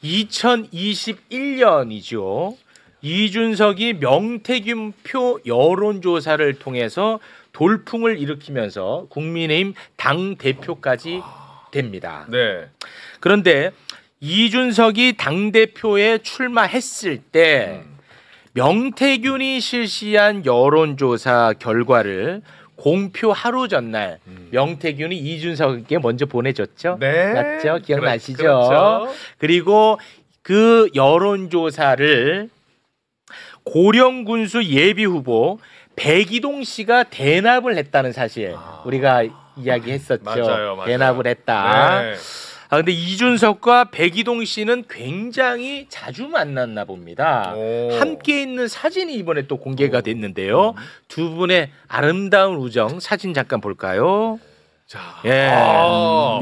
2021년이죠. 이준석이 명태균표 여론조사를 통해서 돌풍을 일으키면서 국민의힘 당대표까지 됩니다. 네. 그런데 이준석이 당대표에 출마했을 때 명태균이 실시한 여론조사 결과를 공표 하루 전날 명태균이 이준석에게 먼저 보내줬죠. 네. 맞죠? 기억나시죠? 그렇죠. 그리고 그 여론조사를 고령군수 예비후보 백이동 씨가 대납을 했다는 사실 우리가 이야기했었죠. 맞아요. 대납을 했다. 네. 근데 이준석과 백이동 씨는 굉장히 자주 만났나 봅니다. 함께 있는 사진이 이번에 또 공개가 됐는데요. 두 분의 아름다운 우정 사진 잠깐 볼까요? 자, 예,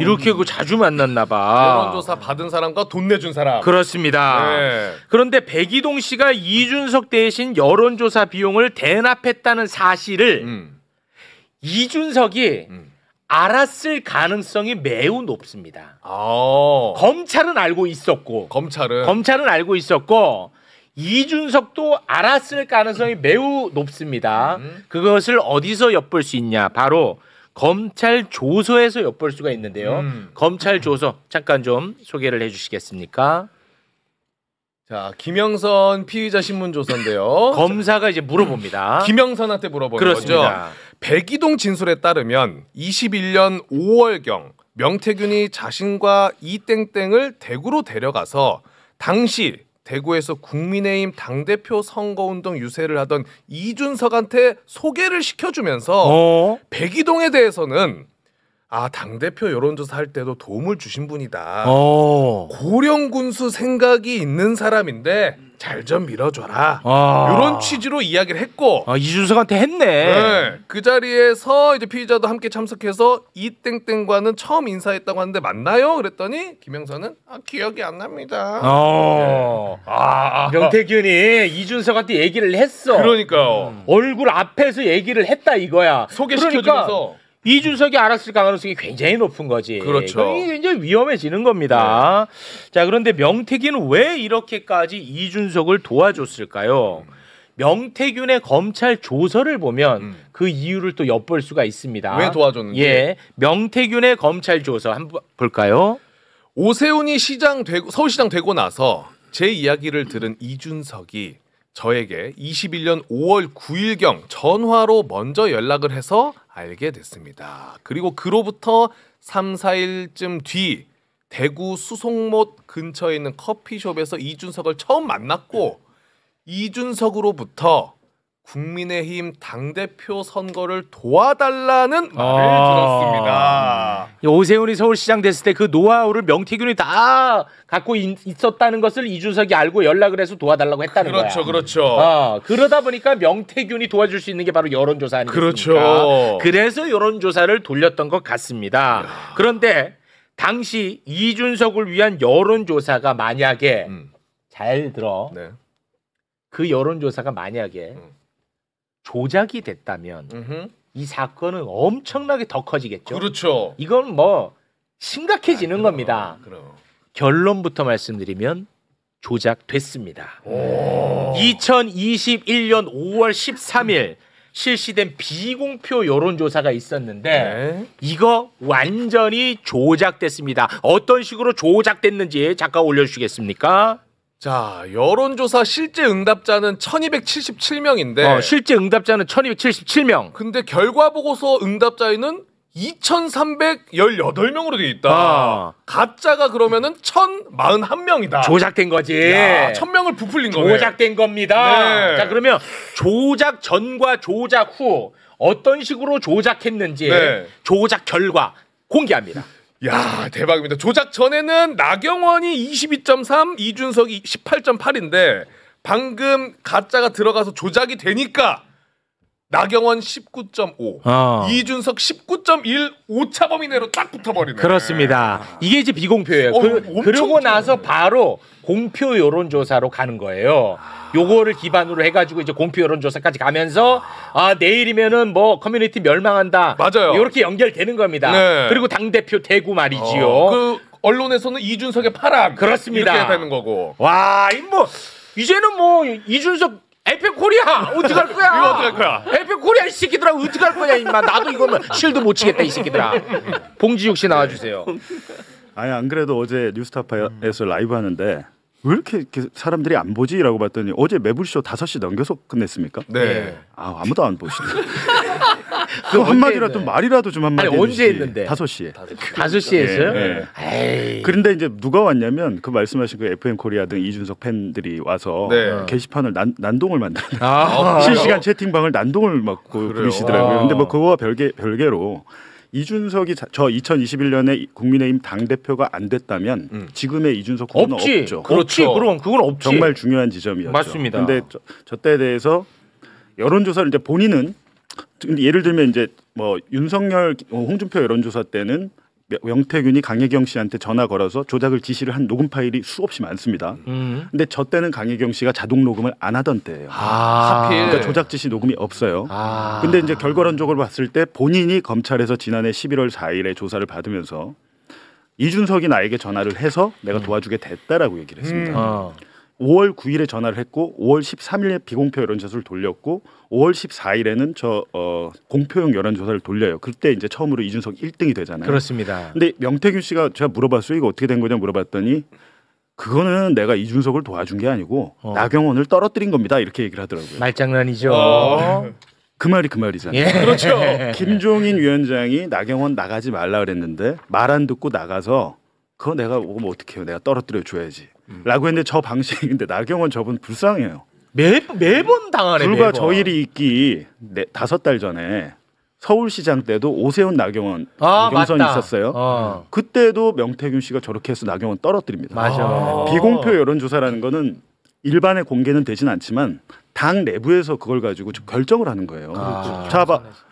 이렇게 자주 만났나 봐. 여론조사 받은 사람과 돈 내준 사람. 그렇습니다. 네. 그런데 백이동 씨가 이준석 대신 여론조사 비용을 대납했다는 사실을 이준석이 알았을 가능성이 매우 높습니다. 검찰은 알고 있었고, 검찰은 알고 있었고, 이준석도 알았을 가능성이 매우 높습니다. 그것을 어디서 엿볼 수 있냐? 바로 검찰 조서에서 엿볼 수가 있는데요. 검찰 조서 잠깐 좀 소개를 해주시겠습니까? 자, 김영선 피의자 신문 조서인데요. 검사가 이제 물어봅니다. 김영선한테 물어보는 그렇습니다. 거죠. 백이동 진술에 따르면 21년 5월경 명태균이 자신과 이땡땡을 대구로 데려가서 당시 대구에서 국민의힘 당대표 선거운동 유세를 하던 이준석한테 소개를 시켜주면서 백이동에 대해서는 당대표 여론조사 할 때도 도움을 주신 분이다. 고령군수 생각이 있는 사람인데 잘 좀 밀어줘라. 이런 취지로 이야기를 했고 이준석한테 했네. 네, 그 자리에서 이제 피의자도 함께 참석해서 이땡땡과는 처음 인사했다고 하는데 맞나요? 그랬더니 김영선은 기억이 안 납니다. 명태균이 이준석한테 얘기를 했어. 그러니까요. 얼굴 앞에서 얘기를 했다 이거야. 소개시켜주면서. 그러니까 이준석이 알았을 가능성이 굉장히 높은 거지. 그렇죠. 이게 이제 위험해지는 겁니다. 네. 자, 그런데 명태균은 왜 이렇게까지 이준석을 도와줬을까요? 명태균의 검찰 조서를 보면 그 이유를 또 엿볼 수가 있습니다. 왜 도와줬는지. 예, 명태균의 검찰 조서 한번 볼까요? 오세훈이 서울시장 되고 나서 제 이야기를 들은 이준석이 저에게 21년 5월 9일경 전화로 먼저 연락을 해서 알게 됐습니다. 그리고 그로부터 3, 4일쯤 뒤 대구 수송못 근처에 있는 커피숍에서 이준석을 처음 만났고 이준석으로부터 국민의힘 당대표 선거를 도와달라는 말을 들었습니다. 오세훈이 서울시장 됐을 때 그 노하우를 명태균이 다 갖고 있었다는 것을 이준석이 알고 연락을 해서 도와달라고 했다는 거야. 그렇죠. 그러다 보니까 명태균이 도와줄 수 있는 게 바로 여론조사 아니겠습니까? 그렇죠. 그래서 여론조사를 돌렸던 것 같습니다. 그런데 당시 이준석을 위한 여론조사가 만약에 잘 들어. 네. 그 여론조사가 만약에 조작이 됐다면 이 사건은 엄청나게 더 커지겠죠. 그렇죠. 이건 뭐 심각해지는 겁니다. 결론부터 말씀드리면 조작됐습니다. 2021년 5월 13일 실시된 비공표 여론조사가 있었는데 이거 완전히 조작됐습니다. 어떤 식으로 조작됐는지 잠깐 올려주시겠습니까? 자, 여론조사 실제 응답자는 1277명인데 실제 응답자는 1277명. 근데 결과보고서 응답자에는 2318명으로 되어 있다. 가짜가 그러면은 1041명이다. 조작된 거지. 1000명을 부풀린 거네. 조작된 겁니다. 네. 자, 그러면 조작 전과 조작 후 어떤 식으로 조작했는지 조작 결과 공개합니다. 야, 대박입니다. 조작 전에는 나경원이 22.3, 이준석이 18.8인데 방금 가짜가 들어가서 조작이 되니까 나경원 19.5, 이준석 19.1 오차 범위 내로 딱 붙어버리네. 그렇습니다. 이게 이제 비공표예요. 그러고 나서 바로 공표 여론조사로 가는 거예요. 요거를 기반으로 해가지고 이제 공표 여론조사까지 가면서 내일이면은 뭐 커뮤니티 멸망한다. 맞아요. 이렇게 연결되는 겁니다. 그리고 당대표 대구 말이지요. 그 언론에서는 이준석의 파란 그렇습니다. 이렇게 되는 거고. 와, 이제는 뭐 이준석 에페 코리아 어떡할 거야? 이거 어떡할 거야? 에페 코리아 이 새끼들아 어떡할 거야 임마. 나도 이거는 실드 못 치겠다 이 새끼들아. 봉지욱 씨 나와주세요. 아니 안 그래도 어제 뉴스타파에서 라이브 하는데 왜 이렇게 사람들이 안 보지라고 봤더니 어제 매불쇼 5시 넘겨서 끝냈습니까? 네. 아무도 안 보시네. 그 한마디라도 말이라도 좀 한마디 해주시지. 언제 했는데? 5시에. 5시에 했어요? 네. 그런데 이제 누가 왔냐면 그 말씀하신 그 FM 코리아 등 이준석 팬들이 와서 게시판을 난동을 만드는 실시간 채팅방을 난동을 막 부리시더라고요. 근데 뭐 그거와 별개로 이준석이 저 2021년에 국민의힘 당대표가 안 됐다면 지금의 이준석 후보는 없죠. 그렇지. 그럼 그건 없지. 정말 중요한 지점이었죠. 맞습니다. 근데 저 때에 대해서 여론조사를 이제 본인은 예를 들면 이제 뭐 윤석열, 홍준표 여론조사 때는 명태균이 강혜경 씨한테 전화 걸어서 조작을 지시를 한 녹음 파일이 수없이 많습니다. 근데 저 때는 강혜경 씨가 자동 녹음을 안 하던 때예요. 하필. 그러니까 조작 지시 녹음이 없어요. 근데 이제 결과론적으로 봤을 때 본인이 검찰에서 지난해 11월 4일에 조사를 받으면서 이준석이 나에게 전화를 해서 내가 도와주게 됐다라고 얘기를 했습니다. 5월 9일에 전화를 했고 5월 13일에 비공표 여론조사를 돌렸고 5월 14일에는 공표용 여론조사를 돌려요. 그때 이제 처음으로 이준석 1등이 되잖아요. 그렇습니다. 근데 명태균 씨가 제가 물어봤어요. 이거 어떻게 된 거냐 물어봤더니 그거는 내가 이준석을 도와준 게 아니고 나경원을 떨어뜨린 겁니다. 이렇게 얘기를 하더라고요. 말장난이죠. 그 말이 그 말이잖아요. 예. 그렇죠. 김종인 위원장이 나경원 나가지 말라 그랬는데 말 안 듣고 나가서 그거 내가 오면 어떡해요. 내가 떨어뜨려 줘야지. 라고 했는데 저 방식인데 나경원 저분 불쌍해요. 매번 당하네. 불과 매번. 저 일이 있기 5달 전에 서울시장 때도 오세훈 나경원 경선이 있었어요. 그때도 명태균 씨가 저렇게 해서 나경원 떨어뜨립니다. 맞아. 비공표 여론조사라는 거는 일반에 공개는 되진 않지만 당 내부에서 그걸 가지고 결정을 하는 거예요. 자,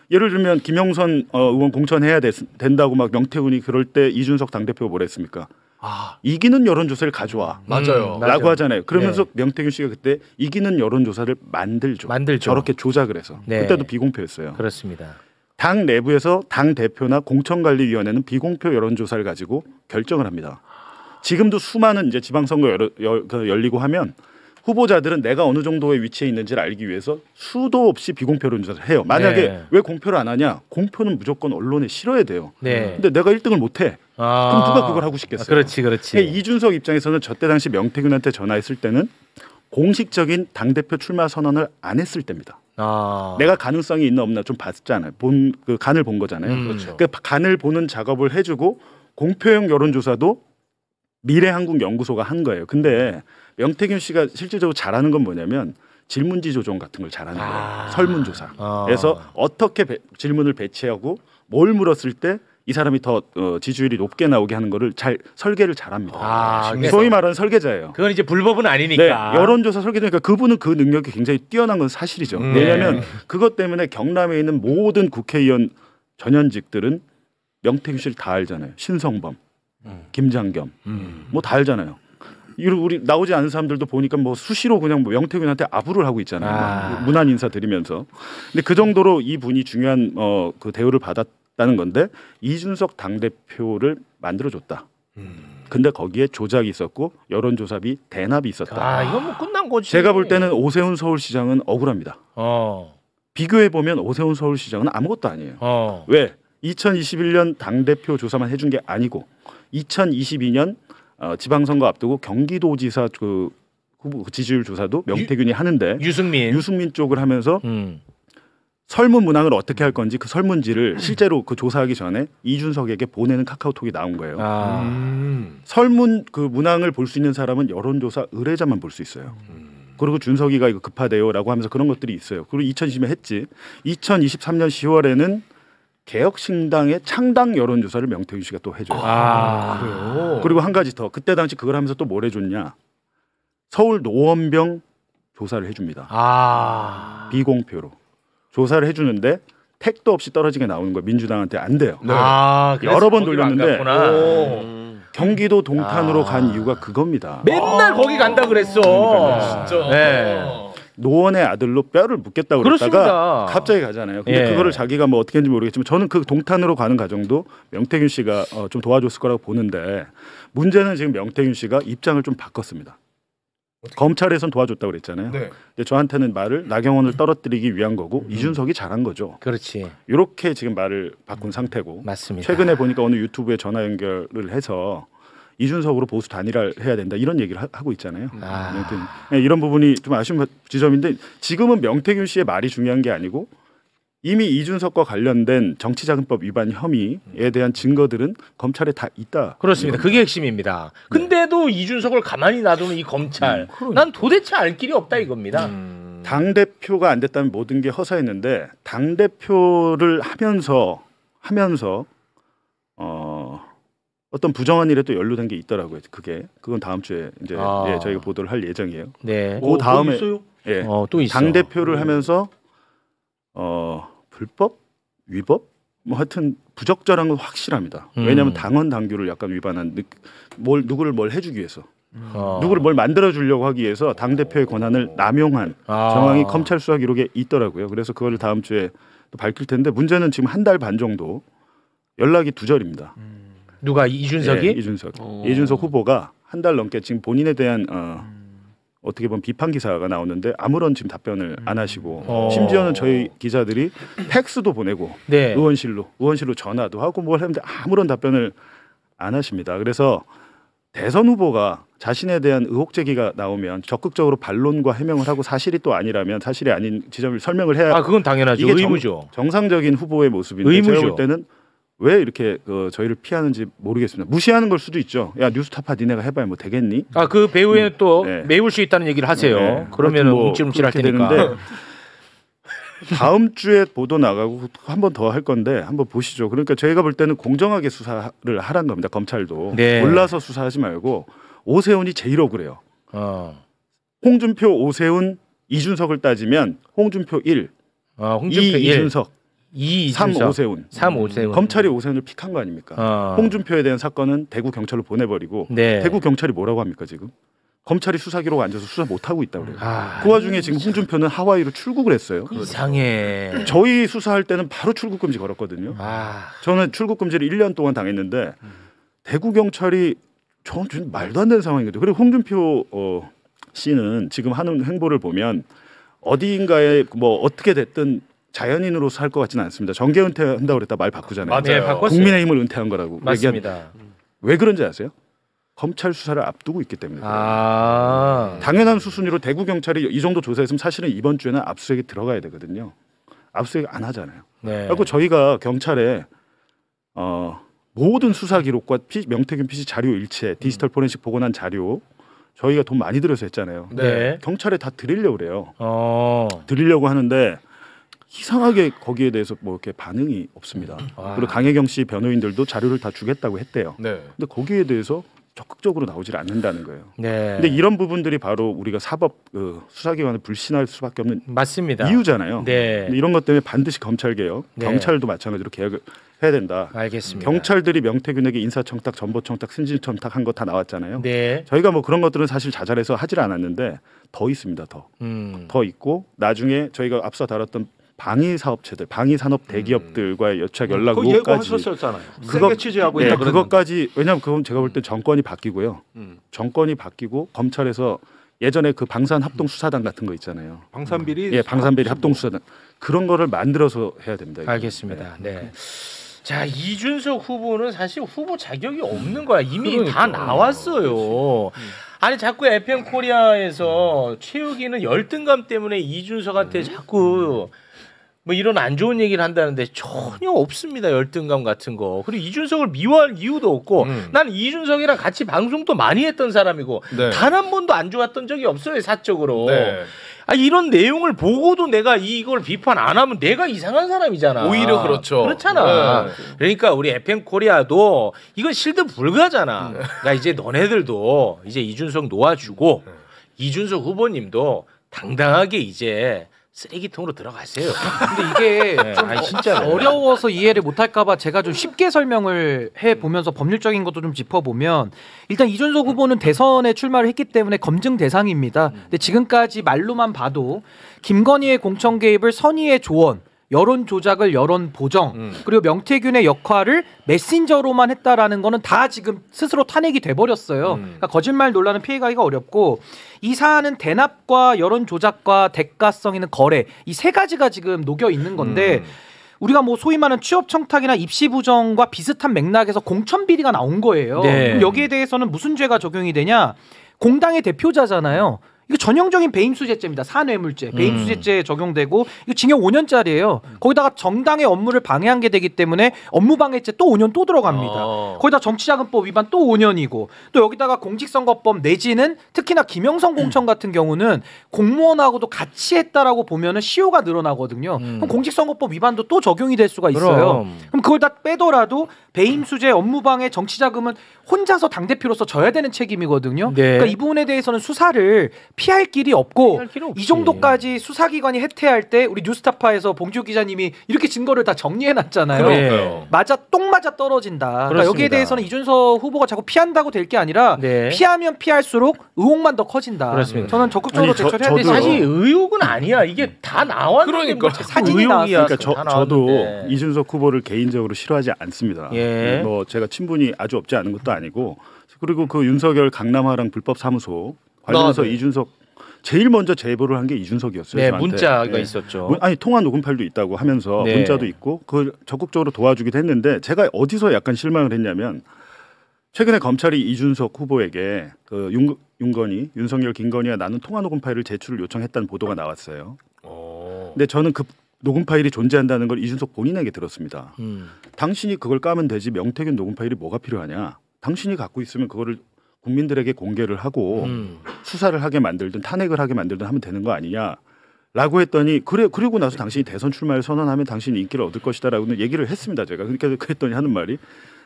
예를 들면 김영선 의원 공천해야 된다고 막 명태균이 그럴 때 이준석 당대표가 뭐라 했습니까? 이기는 여론조사를 가져와. 맞아요. 라고 하잖아요. 그러면서 명태균 씨가 그때 이기는 여론조사를 만들죠. 저렇게 조작을 해서. 그때도 비공표였어요. 그렇습니다. 당 내부에서 당 대표나 공천관리위원회는 비공표 여론조사를 가지고 결정을 합니다. 지금도 수많은 이제 지방선거 열리고 하면 후보자들은 내가 어느 정도의 위치에 있는지를 알기 위해서 수도 없이 비공표 여론조사를 해요. 만약에 왜 공표를 안 하냐? 공표는 무조건 언론에 실어야 돼요. 근데 내가 1등을 못 해. 그럼 누가 그걸 하고 싶겠어요? 그렇지. 이준석 입장에서는 저때 당시 명태균한테 전화했을 때는 공식적인 당대표 출마 선언을 안 했을 때입니다. 내가 가능성이 있나 없나 좀 봤잖아요. 그 간을 본 거잖아요. 그렇죠. 그 간을 보는 작업을 해주고 공표용 여론조사도 미래한국연구소가 한 거예요. 근데 명태균 씨가 실질적으로 잘하는 건 뭐냐면 질문지 조정 같은 걸 잘하는 거예요. 설문조사. 그래서 어떻게 질문을 배치하고 뭘 물었을 때 이 사람이 더 지지율이 높게 나오게 하는 거를 잘 설계를 잘합니다. 소위 말하는 설계자예요. 그건 이제 불법은 아니니까. 네, 여론조사 설계자니까 그분은 그 능력이 굉장히 뛰어난 건 사실이죠. 왜냐하면 그것 때문에 경남에 있는 모든 국회의원 전현직들은 명태균 씨를 다 알잖아요. 신성범, 김장겸, 뭐 다 알잖아요. 우리 나오지 않은 사람들도 보니까 뭐 수시로 그냥 뭐 명태균한테 아부를 하고 있잖아요. 문안 인사 드리면서. 근데 그 정도로 이 분이 중요한 그 대우를 받았다는 건데 이준석 당대표를 만들어줬다. 근데 거기에 조작이 있었고 여론조사비 대납이 있었다. 이건 뭐 끝난 거지. 제가 볼 때는 오세훈 서울시장은 억울합니다. 비교해 보면 오세훈 서울시장은 아무것도 아니에요. 왜? 2021년 당대표 조사만 해준 게 아니고 2022년 지방선거 앞두고 경기도지사 그 후보 지지율 조사도 명태균이 하는데 유승민 쪽을 하면서 설문 문항을 어떻게 할 건지 그 설문지를 실제로 그 조사하기 전에 이준석에게 보내는 카카오톡이 나온 거예요. 설문 그 문항을 볼 수 있는 사람은 여론조사 의뢰자만 볼 수 있어요. 그리고 준석이가 이거 급하대요라고 하면서 그런 것들이 있어요. 그리고 2020년에 했지. 2023년 10월에는 개혁신당의 창당 여론조사를 명태균 씨가 또 해줘요. 그래요? 그리고 한 가지 더. 그때 당시 그걸 하면서 또 뭘 해줬냐. 서울 노원병 조사를 해줍니다. 비공표로. 조사를 해주는데 택도 없이 떨어지게 나오는 거예요. 민주당한테 안 돼요. 여러 번 돌렸는데 경기도 동탄으로 간 이유가 그겁니다. 맨날 거기 간다 그랬어. 진짜. 노원의 아들로 뼈를 묻겠다고 그랬다가 갑자기 가잖아요. 근데 그거를 자기가 뭐 어떻게 했는지 모르겠지만 저는 그 동탄으로 가는 과정도 명태균 씨가 좀 도와줬을 거라고 보는데 문제는 지금 명태균 씨가 입장을 좀 바꿨습니다. 검찰에선 도와줬다고 그랬잖아요. 네. 근데 저한테는 말을 나경원을 떨어뜨리기 위한 거고 이준석이 잘한 거죠. 그렇지. 이렇게 지금 말을 바꾼 상태고. 맞습니다. 최근에 보니까 어느 유튜브에 전화 연결을 해서 이준석으로 보수 단일화를 해야 된다 이런 얘기를 하고 있잖아요. 네, 이런 부분이 좀 아쉬운 지점인데 지금은 명태균 씨의 말이 중요한 게 아니고 이미 이준석과 관련된 정치자금법 위반 혐의에 대한 증거들은 검찰에 다 있다. 그렇습니다. 그게 핵심입니다. 근데도 이준석을 가만히 놔두는 이 검찰, 난 도대체 알 길이 없다 이겁니다. 당 대표가 안 됐다면 모든 게 허사했는데 당 대표를 하면서 어떤 부정한 일에 또 연루된 게 있더라고요. 그건 다음 주에 이제 저희가 보도를 할 예정이에요. 네. 그 다음에 또 있어. 당 대표를 하면서 불법, 위법, 뭐 하여튼 부적절한 건 확실합니다. 왜냐하면 당원 당규를 약간 위반한 누구를 뭘 해주기 위해서, 누구를 뭘 만들어 주려고 하기 위해서 당 대표의 권한을 남용한 정황이 검찰 수사 기록에 있더라고요. 그래서 그걸 다음 주에 또 밝힐 텐데 문제는 지금 한 달 반 정도 연락이 두절입니다. 누가 이준석이? 이준석 후보가 한 달 넘게 지금 본인에 대한 어떻게 보면 비판 기사가 나오는데 아무런 지금 답변을 안 하시고 심지어는 저희 기자들이 팩스도 보내고 의원실로 전화도 하고 뭘 했는데 아무런 답변을 안 하십니다. 그래서 대선 후보가 자신에 대한 의혹 제기가 나오면 적극적으로 반론과 해명을 하고 사실이 또 아니라면 사실이 아닌 지점을 설명을 해야 그건 당연하죠. 이게 의무죠. 정상적인 후보의 모습인데 의무죠. 제가 볼 때는 왜 이렇게 저희를 피하는지 모르겠습니다. 무시하는 걸 수도 있죠. 야 뉴스타파 니네가 해봐야 뭐 되겠니? 그 배우에는 또 메울 수 있다는 얘기를 하세요. 그러면 움찔움찔할 테니까. 다음 주에 보도 나가고 한 번 더 할 건데 한번 보시죠. 그러니까 저희가 볼 때는 공정하게 수사를 하라는 겁니다. 검찰도 몰라서 수사하지 말고 오세훈이 제일 억울해요. 홍준표, 오세훈, 이준석을 따지면 홍준표 1, 홍준표 2 이준석. 3 오세훈. 검찰이 오세훈을 픽한 거 아닙니까? 홍준표에 대한 사건은 대구 경찰로 보내버리고 대구 경찰이 뭐라고 합니까 지금? 검찰이 수사 기록 앉아서 수사 못 하고 있다고 그래요. 그 와중에 지금 홍준표는 하와이로 출국을 했어요. 이상해. 저희 수사할 때는 바로 출국 금지 걸었거든요. 저는 출국 금지를 1년 동안 당했는데 대구 경찰이 저는 말도 안 되는 상황이거든요. 그리고 홍준표 씨는 지금 하는 행보를 보면 어디인가에 뭐 어떻게 됐든 자연인으로서 할 것 같지는 않습니다. 정계 은퇴한다고 그랬다 말 바꾸잖아요. 맞아요. 국민의힘을 은퇴한 거라고. 맞습니다. 왜 그런지 아세요? 검찰 수사를 앞두고 있기 때문에. 당연한 수순위로 대구 경찰이 이 정도 조사했으면 사실은 이번 주에는 압수수색이 들어가야 되거든요. 압수수색 안 하잖아요. 그리고 저희가 경찰에 모든 수사 기록과 명태균 PC 자료 일체, 디지털 포렌식 복원한 자료 저희가 돈 많이 들여서 했잖아요. 경찰에 다 드리려고 그래요. 드리려고 하는데 이상하게 거기에 대해서 뭐 이렇게 반응이 없습니다. 그리고 강혜경 씨 변호인들도 자료를 다 주겠다고 했대요. 근데 거기에 대해서 적극적으로 나오질 않는다는 거예요. 근데 이런 부분들이 바로 우리가 사법 수사기관을 불신할 수밖에 없는 이유잖아요. 근데 이런 것 때문에 반드시 검찰 개혁, 경찰도 마찬가지로 개혁을 해야 된다. 알겠습니다. 경찰들이 명태균에게 인사청탁, 정보청탁, 승진청탁 한 거 다 나왔잖아요. 저희가 뭐 그런 것들은 사실 자잘해서 하질 않았는데 더 있습니다. 더 있고 나중에 저희가 앞서 다뤘던 방위 사업체들, 방위 산업 대기업들과의 여착 연락 의혹까지 그거 취재하고 있다. 그것까지 왜냐하면 그건 제가 볼 때 정권이 바뀌고요. 정권이 바뀌고 검찰에서 예전에 그 방산 합동 수사단 같은 거 있잖아요. 방산비리 방산비리 합동 수사단 그런 거를 만들어서 해야 됩니다. 알겠습니다. 자, 이준석 후보는 사실 후보 자격이 없는 거야. 이미 다 나왔어요. 아니 자꾸 FM 코리아에서 최욱이는 열등감 때문에 이준석한테 자꾸 뭐 이런 안 좋은 얘기를 한다는데 전혀 없습니다. 열등감 같은 거. 그리고 이준석을 미워할 이유도 없고 난 이준석이랑 같이 방송도 많이 했던 사람이고 단 한 번도 안 좋았던 적이 없어요. 사적으로. 이런 내용을 보고도 내가 이걸 비판 안 하면 내가 이상한 사람이잖아. 오히려 그렇잖아. 그러니까 우리 FM 코리아도 이건 실드 불가잖아. 그러니까 이제 너네들도 이제 이준석 놓아주고 이준석 후보님도 당당하게 이제 쓰레기통으로 들어가세요. 근데 이게 좀 어려워서 이해를 못할까봐 제가 좀 쉽게 설명을 해보면서 법률적인 것도 좀 짚어보면 일단 이준석 후보는 대선에 출마를 했기 때문에 검증 대상입니다. 근데 지금까지 말로만 봐도 김건희의 공천 개입을 선의의 조언, 여론 조작을 여론 보정, 그리고 명태균의 역할을 메신저로만 했다라는 거는 다 지금 스스로 탄핵이 돼버렸어요. 그러니까 거짓말 논란은 피해가기가 어렵고 이 사안은 대납과 여론 조작과 대가성 있는 거래 이 세 가지가 지금 녹여 있는 건데 우리가 뭐 소위 말하는 취업 청탁이나 입시 부정과 비슷한 맥락에서 공천 비리가 나온 거예요. 네. 그럼 여기에 대해서는 무슨 죄가 적용이 되냐? 공당의 대표자잖아요. 이거 전형적인 배임수재죄입니다. 산뇌물죄, 배임수재죄에 적용되고 이거 징역 5년짜리예요. 거기다가 정당의 업무를 방해한 게 되기 때문에 업무방해죄 또 5년 또 들어갑니다. 거기다 정치자금법 위반 또 5년이고 또 여기다가 공직선거법 내지는 특히나 김영선 공천 같은 경우는 공무원하고도 같이 했다라고 보면은 시효가 늘어나거든요. 그럼 공직선거법 위반도 또 적용이 될 수가 있어요. 그럼 그걸 다 빼더라도 배임수재, 업무방해, 정치자금은 혼자서 당대표로서 져야 되는 책임이거든요. 네. 그러니까 이 부분에 대해서는 수사를 피할 길이 없고 이 정도까지 수사기관이 해태할 때 우리 뉴스타파에서 봉지욱 기자님이 이렇게 증거를 다 정리해놨잖아요. 네. 똥 맞아 떨어진다. 그러니까 여기에 대해서는 이준석 후보가 자꾸 피한다고 될 게 아니라 피하면 피할수록 의혹만 더 커진다. 그렇습니다. 저는 적극적으로 대처해야 되지. 사실 의혹은 아니야. 이게 다 나왔는데 그러니까. 사진이 나왔어요. 그러니까 저도 이준석 후보를 개인적으로 싫어하지 않습니다. 뭐 제가 친분이 아주 없지 않은 것도 아니고 그리고 그 윤석열 강남하랑 불법 사무소 관련해서 이준석 제일 먼저 제보를 한 게 이준석이었어요. 네, 저한테. 문자가 있었죠. 아니 통화 녹음 파일도 있다고 하면서 문자도 있고 그걸 적극적으로 도와주기도 했는데 제가 어디서 약간 실망을 했냐면 최근에 검찰이 이준석 후보에게 그 윤건희, 윤석열, 김건희와 나눈 통화 녹음 파일을 제출을 요청했다는 보도가 나왔어요. 근데 저는 그 녹음 파일이 존재한다는 걸 이준석 본인에게 들었습니다. 당신이 그걸 까면 되지 명태균 녹음 파일이 뭐가 필요하냐? 당신이 갖고 있으면 그거를 국민들에게 공개를 하고 수사를 하게 만들든 탄핵을 하게 만들든 하면 되는 거 아니냐라고 했더니 그리고 나서 당신이 대선 출마를 선언하면 당신이 인기를 얻을 것이다라고는 얘기를 했습니다. 제가 그러니까 그랬더니 하는 말이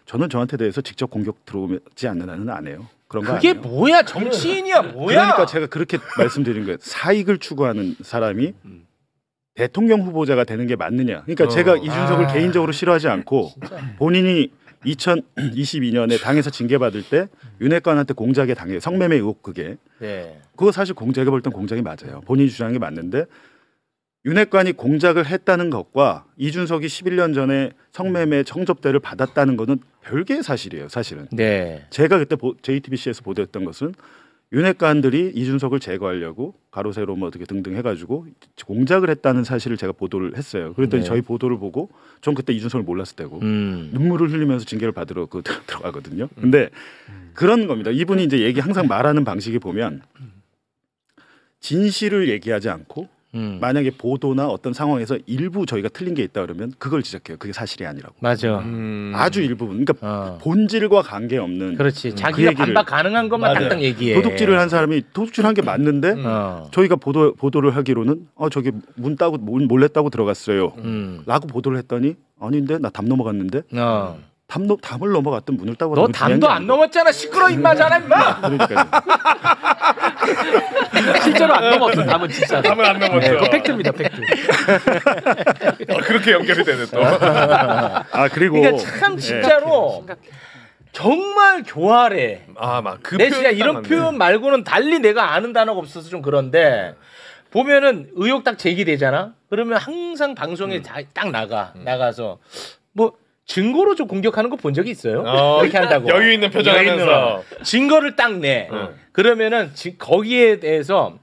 저는 저한테 대해서 직접 공격 들어오지 않는 한은 안 해요. 그런 거 그게 아니에요. 뭐야? 정치인이야 뭐야? 그러니까 제가 그렇게 말씀드린 거예요. 사익을 추구하는 사람이 대통령 후보자가 되는 게 맞느냐. 그러니까 제가 이준석을 개인적으로 싫어하지 않고 본인이 2022년에 당에서 징계받을 때 윤핵관한테 공작에 당해요. 성매매 의혹 그게. 그거 사실 제가 볼 땐 공작이 맞아요. 본인이 주장한 게 맞는데 윤핵관이 공작을 했다는 것과 이준석이 11년 전에 성매매 청접대를 받았다는 것은 별개의 사실이에요. 사실은. 제가 그때 JTBC에서 보도했던 것은 윤핵관들이 이준석을 제거하려고 가로세로 뭐 어떻게 등등 해가지고 공작을 했다는 사실을 제가 보도를 했어요. 그랬더니 저희 보도를 보고 전 그때 이준석을 몰랐을 때고 눈물을 흘리면서 징계를 받으러 들어가거든요. 근데 그런 겁니다. 이분이 이제 항상 말하는 방식이 보면 진실을 얘기하지 않고 만약에 보도나 어떤 상황에서 일부 저희가 틀린 게 있다 그러면 그걸 지적해요. 그게 사실이 아니라고. 맞아. 아주 일부. 그러니까 본질과 관계없는. 그렇지. 자기가 반박 가능한 것만 딱딱 얘기해. 도둑질을 한 사람이 도둑질한 게 맞는데 저희가 보도를 하기로는 저기 문 몰래 따고 들어갔어요. 라고 보도를 했더니 아닌데 나 담 넘어갔는데. 담을 넘어갔던 문을 따고. 너 담도 안 넘었잖아. 시끄러 임마잖아 임마. 그러니까. 실제로 안 넘었어. 담은 진짜. 담은 안 넘었죠. 그거 팩트입니다. 팩트. 그렇게 연결이 되네 또. 그리고 그러니까 참 진짜로 정말 교활해. 내 진짜 이런 표현 말고는 달리 내가 아는 단어가 없어서 좀 그런데 보면은 의혹 딱 제기되잖아. 그러면 항상 방송에 딱 나가서 뭐 증거로 좀 공격하는 거 본 적이 있어요? 이렇게 한다고. 여유 있는 표정하면서 증거를 딱 내. 그러면은 거기에 대해서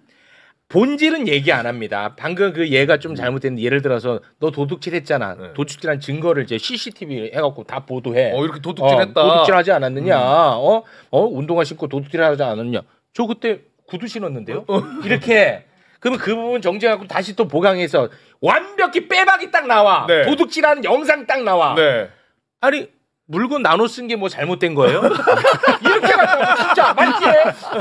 본질은 얘기 안 합니다. 방금 그 얘가 좀 잘못됐는데 예를 들어서 너 도둑질했잖아. 도둑질한 증거를 이제 CCTV 해갖고 다 보도해. 이렇게 도둑질했다. 도둑질하지 않았느냐? 운동화 신고 도둑질하지 않았느냐? 저 그때 구두 신었는데요. 이렇게. 그러면 그 부분 정지하고 다시 또 보강해서 완벽히 빼박이 딱 나와. 도둑질하는 영상 딱 나와. 아니 물건 나눠 쓴 게 뭐 잘못된 거예요? 이렇게 말하면 진짜 맞지?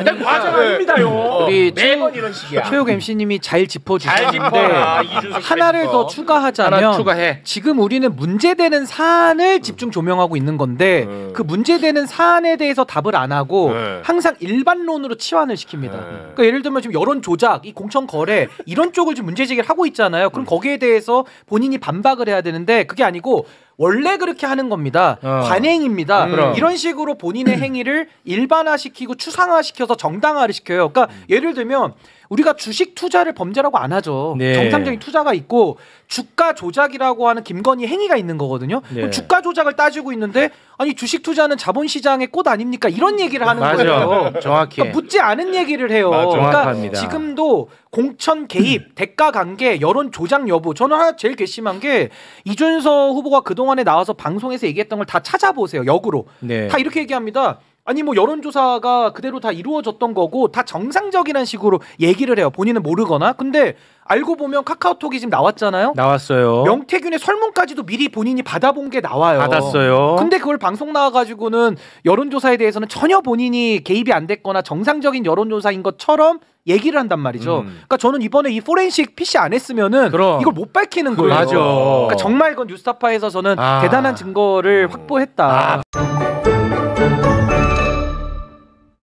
난 과장 아닙니다요. 우리 매번 이런 식이야. 최욱 MC님이 잘 잘 짚어주셨는데 짚어라. 하나를 더 추가하자면 하나 추가해. 지금 우리는 문제되는 사안을 집중 조명하고 있는 건데 그 문제되는 사안에 대해서 답을 안 하고 항상 일반론으로 치환을 시킵니다. 그러니까 예를 들면 지금 여론 조작, 이 공천 거래 이런 쪽을 지금 문제 제기를 하고 있잖아요. 그럼 거기에 대해서 본인이 반박을 해야 되는데 그게 아니고 원래 그렇게 하는 겁니다. 관행입니다. 이런 식으로 본인의 행위를 일반화시키고 추상화시켜서 정당화를 시켜요. 그러니까 예를 들면 우리가 주식 투자를 범죄라고 안 하죠. 네. 정상적인 투자가 있고 주가 조작이라고 하는 김건희 행위가 있는 거거든요. 네. 그럼 주가 조작을 따지고 있는데 아니 주식 투자는 자본시장의 꽃 아닙니까? 이런 얘기를 하는 맞아. 거예요. 정확히. 그러니까 묻지 않은 얘기를 해요. 맞아. 그러니까 정확합니다. 지금도 공천 개입, 대가 관계, 여론 조작 여부. 저는 하나 제일 괘씸한 게 이준석 후보가 그동안에 나와서 방송에서 얘기했던 걸 다 찾아보세요. 역으로. 네. 다 이렇게 얘기합니다. 아니 뭐 여론조사가 그대로 다 이루어졌던 거고 다 정상적이라는 식으로 얘기를 해요. 본인은 모르거나. 근데 알고 보면 카카오톡이 지금 나왔잖아요. 나왔어요. 명태균의 설문까지도 미리 본인이 받아본 게 나와요. 받았어요. 근데 그걸 방송 나와가지고는 여론조사에 대해서는 전혀 본인이 개입이 안 됐거나 정상적인 여론조사인 것처럼 얘기를 한단 말이죠. 그러니까 저는 이번에 이 포렌식 PC 안 했으면은 그럼. 이걸 못 밝히는 거예요. 맞아. 그러니까 정말 이건 뉴스타파에서 저는 대단한 증거를 확보했다.